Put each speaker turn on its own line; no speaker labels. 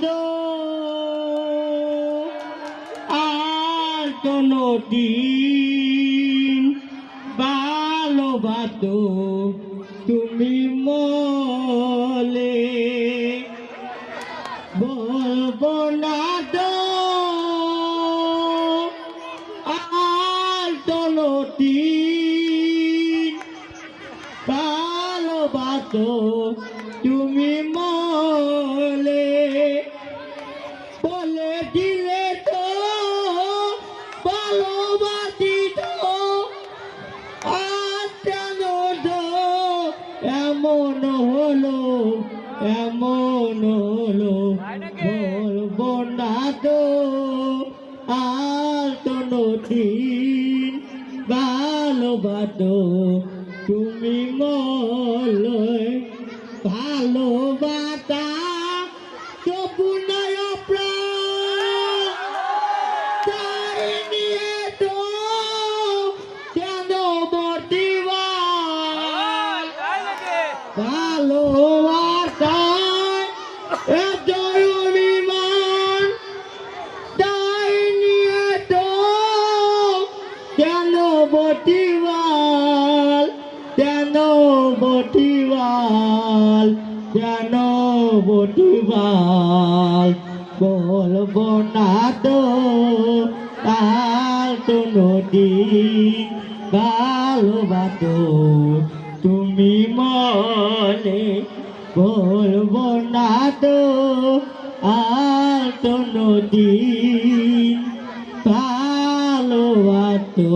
তো আর কোনদিন ভালোবাসো তুমি মলে বলবো না তো আর কোনদিন ভালোবাসো তুমি মলে বলে দিলে তো ভালোবাসি তো আর কেন তো এমন হলো বলবো না তো আর কোনদিন ভালোবাসো তুমি মলে ভালোবাসা তবু নয় প্রাণ তাই নিয়ে তো কেন বর্তিবা ভালোবাসায় এত অভিমান তাই নিয়ে তো কেন বর্তিবাল কেন বর্তিবাল কেন বর্তিবাল বলবো না তো আর কোনদিন ভালোবাসো তুমি মনে বলবো না তো আর কোনদিন ভালোবাসো